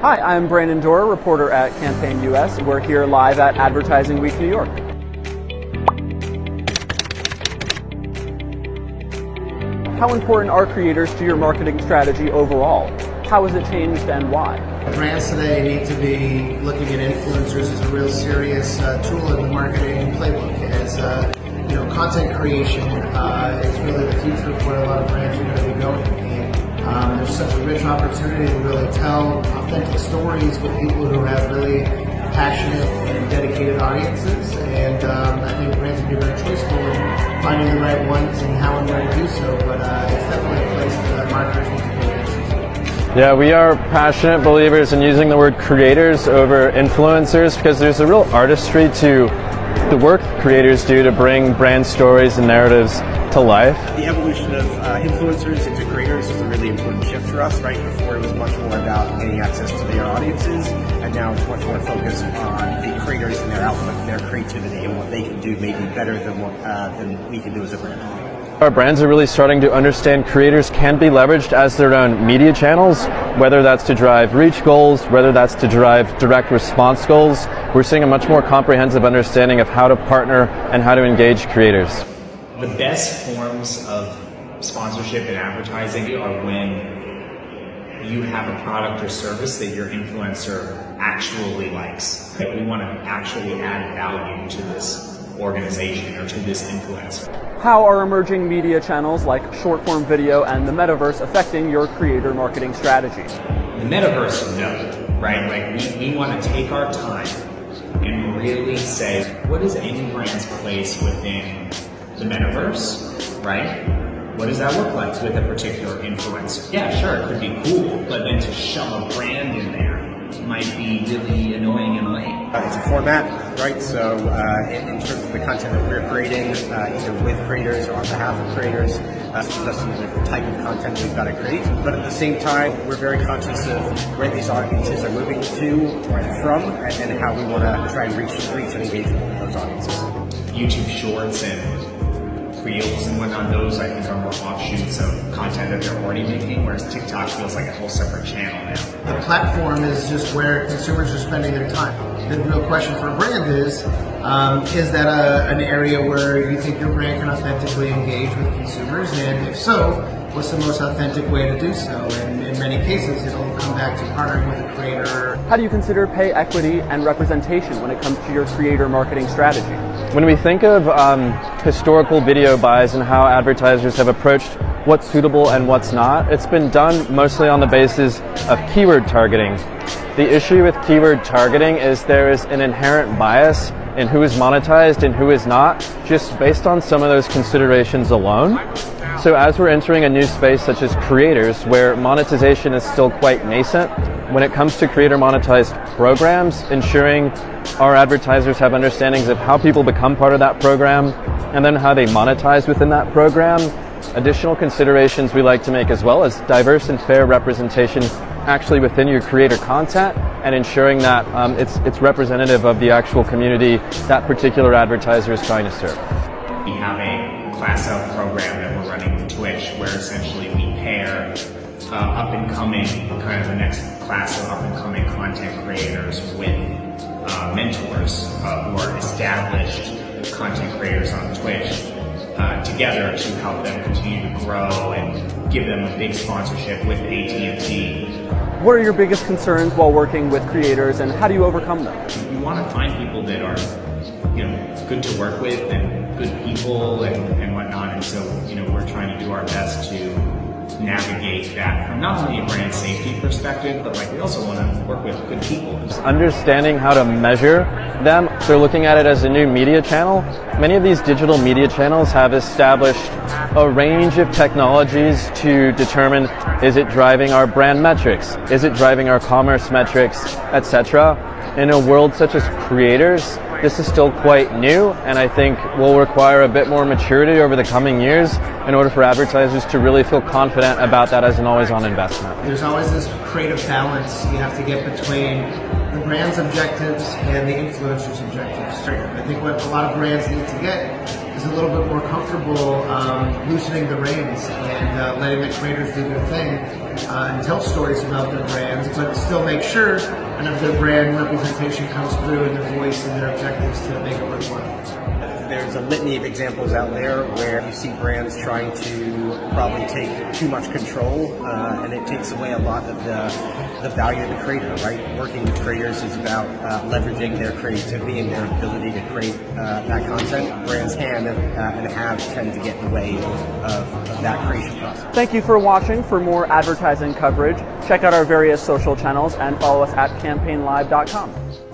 Hi, I'm Brandon Doerr, reporter at Campaign US. We're here live at Advertising Week New York. How important are creators to your marketing strategy overall? How has it changed and why? Brands today need to be looking at influencers as a real serious tool in the marketing playbook. As content creation is really the future of where a lot of brands are going to be going. There's such a rich opportunity to really tell authentic stories with people who have really passionate and dedicated audiences, and I think brands can be very choiceful in finding the right ones and how and where to do so, but it's definitely a place that marketers need to pay attention to. Yeah, we are passionate believers in using the word creators over influencers because there's a real artistry to the work creators do to bring brand stories and narratives to life. The evolution of influencers into creators is a really important shift for us, right? Before it was much more about getting access to their audiences, and now it's much more focused on the creators and their output, their creativity, and what they can do maybe better than we can do as a brand. Our brands are really starting to understand creators can be leveraged as their own media channels, whether that's to drive reach goals, whether that's to drive direct response goals. We're seeing a much more comprehensive understanding of how to partner and how to engage creators. The best forms of sponsorship and advertising are when you have a product or service that your influencer actually likes. That we want to actually add value to this organization or to this influencer. How are emerging media channels like short-form video and the metaverse affecting your creator marketing strategy? The metaverse, no, right? Like we want to take our time and really say, what is any brand's place within the metaverse, right? What does that look like with a particular influencer? Yeah, sure, it could be cool, but then to shove a brand in there might be really annoying and lame. It's a format, right? So in terms of the content that we're creating, either with creators or on behalf of creators, it's just the type of content we've got to create. But at the same time, we're very conscious of where these audiences are moving to and from, and how we want to try and reach and engage with those audiences. YouTube Shorts and Reels and whatnot, those I think are more offshoots of content that they're already making, whereas TikTok feels like a whole separate channel now. The platform is just where consumers are spending their time. The real question for a brand is that an area where you think your brand can authentically engage with consumers? And if so, what's the most authentic way to do so? And in many cases, it'll come back to partnering with a creator. How do you consider pay equity and representation when it comes to your creator marketing strategy? When we think of historical video buys and how advertisers have approached what's suitable and what's not, it's been done mostly on the basis of keyword targeting. The issue with keyword targeting is there is an inherent bias in who is monetized and who is not, just based on some of those considerations alone. So as we're entering a new space such as creators, where monetization is still quite nascent, when it comes to creator monetized programs, ensuring our advertisers have understandings of how people become part of that program and then how they monetize within that program. Additional considerations we like to make as well as diverse and fair representation actually within your creator content, and ensuring that it's representative of the actual community that particular advertiser is trying to serve. We have a class out program that we're running with Twitch where essentially we pair up and coming, kind of the next class of up and coming content creators with mentors who are established content creators on Twitch together to help them continue to grow and give them a big sponsorship with AT&T. What are your biggest concerns while working with creators, and how do you overcome them? You want to find people that are, good to work with and good people and whatnot, and so, we're trying to do our best to navigate that from not only a brand safety perspective, but we also want to work with good people. Understanding how to measure them, they're looking at it as a new media channel. Many of these digital media channels have established a range of technologies to determine, is it driving our brand metrics? Is it driving our commerce metrics, etc.? In a world such as creators, this is still quite new, and I think will require a bit more maturity over the coming years in order for advertisers to really feel confident about that as an always-on investment. There's always this creative balance you have to get between the brand's objectives and the influencer's objectives. I think what a lot of brands need to get is a little bit more comfortable loosening the reins and letting the creators do their thing and tell stories about their brands, but still make sure kind of their brand representation comes through in their voice and their objectives to make it worthwhile. There's a litany of examples out there where you see brands trying to probably take too much control, and it takes away a lot of the value of the creator, right? Working with creators is about leveraging their creativity and their ability to create that content. Brands can and have tend to get in the way of that creation process. Thank you for watching. For more advertising coverage, check out our various social channels and follow us at campaignlive.com.